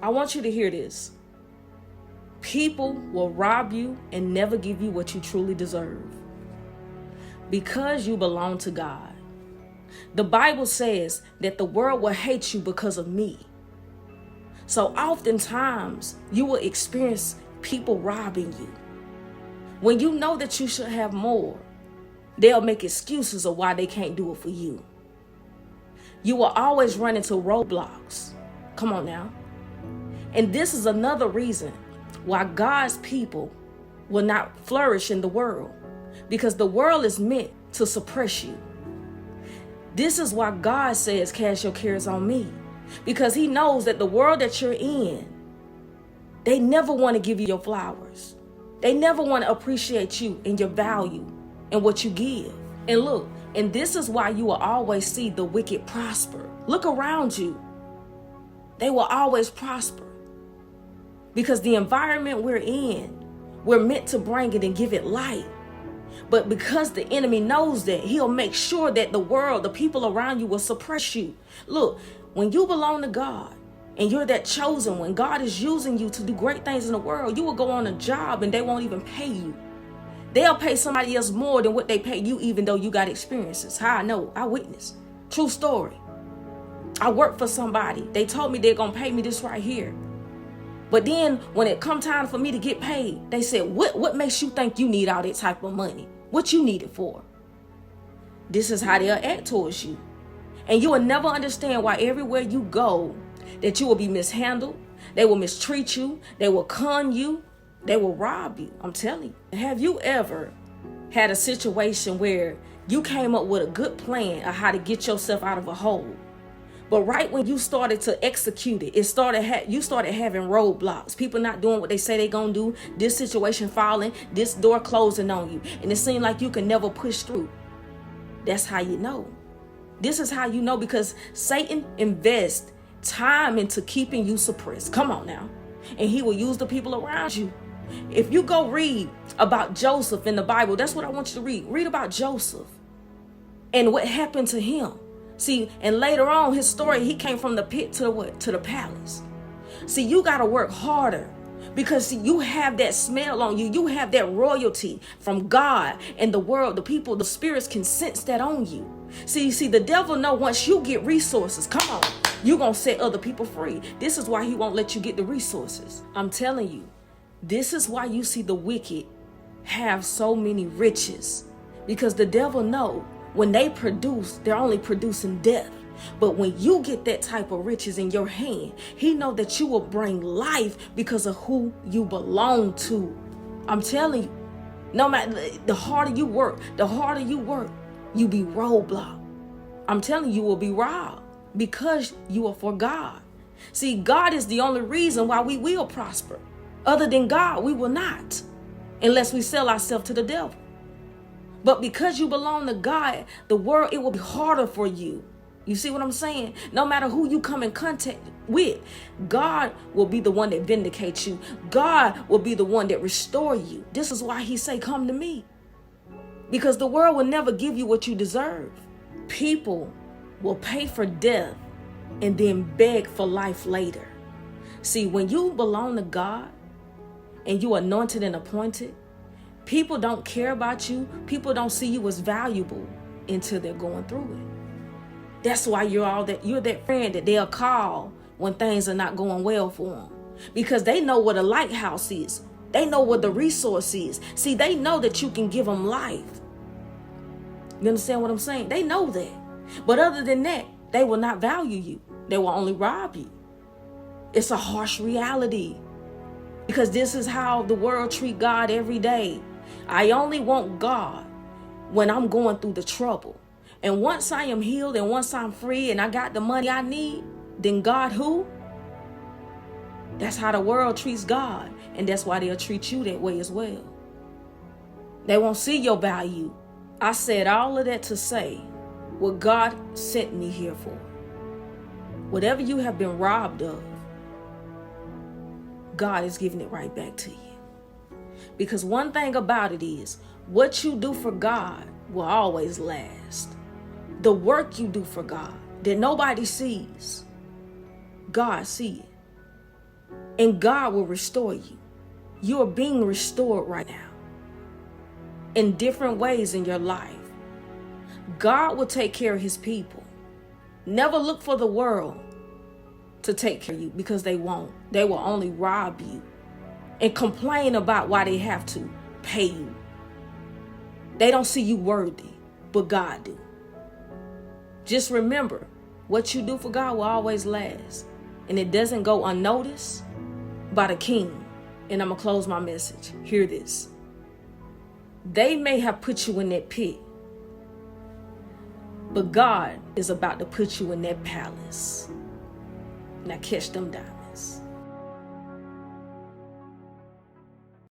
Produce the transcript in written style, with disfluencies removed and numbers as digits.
I want you to hear this. People will rob you and never give you what you truly deserve because you belong to God. The Bible says that the world will hate you because of me. So oftentimes you will experience people robbing you. When you know that you should have more, they'll make excuses of why they can't do it for you. You will always run into roadblocks. Come on now. And this is another reason why God's people will not flourish in the world, because the world is meant to suppress you. This is why God says, cast your cares on me, because he knows that the world that you're in, they never want to give you your flowers. They never want to appreciate you and your value and what you give. And look, and this is why you will always see the wicked prosper. Look around you. They will always prosper. Because the environment we're in, we're meant to bring it and give it light. But because the enemy knows that, he'll make sure that the world, the people around you will suppress you. Look, when you belong to God and you're that chosen one, God is using you to do great things in the world, you will go on a job and they won't even pay you. They'll pay somebody else more than what they pay you, even though you got experiences. How I know, I witnessed. True story. I worked for somebody. They told me they're going to pay me this right here. But then when it come time for me to get paid, they said, what makes you think you need all that type of money? What you need it for? This is how they'll act towards you. And you will never understand why everywhere you go, that you will be mishandled. They will mistreat you. They will con you. They will rob you. I'm telling you. Have you ever had a situation where you came up with a good plan of how to get yourself out of a hole? But right when you started to execute it, you started having roadblocks. People not doing what they say they're going to do. This situation falling, this door closing on you. And it seemed like you can never push through. That's how you know. This is how you know, because Satan invests time into keeping you suppressed. Come on now. And he will use the people around you. If you go read about Joseph in the Bible, that's what I want you to read. Read about Joseph and what happened to him. See, and later on, his story, he came from the pit to the palace. See, you got to work harder, because see, you have that smell on you. You have that royalty from God and the world. The people, the spirits can sense that on you. See, the devil know once you get resources, come on, you're going to set other people free. This is why he won't let you get the resources. I'm telling you, this is why you see the wicked have so many riches, because the devil know when they produce, they're only producing death. But when you get that type of riches in your hand, he know that you will bring life because of who you belong to. I'm telling you, no matter, the harder you work, you be roadblocked. I'm telling you, will be robbed because you are for God. See, God is the only reason why we will prosper. Other than God, we will not, unless we sell ourselves to the devil. But because you belong to God, the world, it will be harder for you. You see what I'm saying? No matter who you come in contact with, God will be the one that vindicates you. God will be the one that restores you. This is why he say, come to me. Because the world will never give you what you deserve. People will pay for death and then beg for life later. See, when you belong to God and you are anointed and appointed, people don't care about you. People don't see you as valuable until they're going through it. That's why you're that friend that they'll call when things are not going well for them. Because they know what a lighthouse is. They know what the resource is. See, they know that you can give them life. You understand what I'm saying? They know that. But other than that, they will not value you. They will only rob you. It's a harsh reality. Because this is how the world treats God every day. I only want God when I'm going through the trouble. And once I am healed and once I'm free and I got the money I need, then God who? That's how the world treats God. And that's why they'll treat you that way as well. They won't see your value. I said all of that to say what God sent me here for. Whatever you have been robbed of, God is giving it right back to you. Because one thing about it is, what you do for God will always last. The work you do for God that nobody sees, God sees it. and God will restore you. You are being restored right now in different ways in your life. God will take care of his people. Never look for the world to take care of you, because they won't. They will only rob you and complain about why they have to pay you. They don't see you worthy, but God do. Just remember, what you do for God will always last, and it doesn't go unnoticed by the king. And I'm going to close my message. Hear this. They may have put you in that pit, but God is about to put you in that palace. Now catch them diamonds.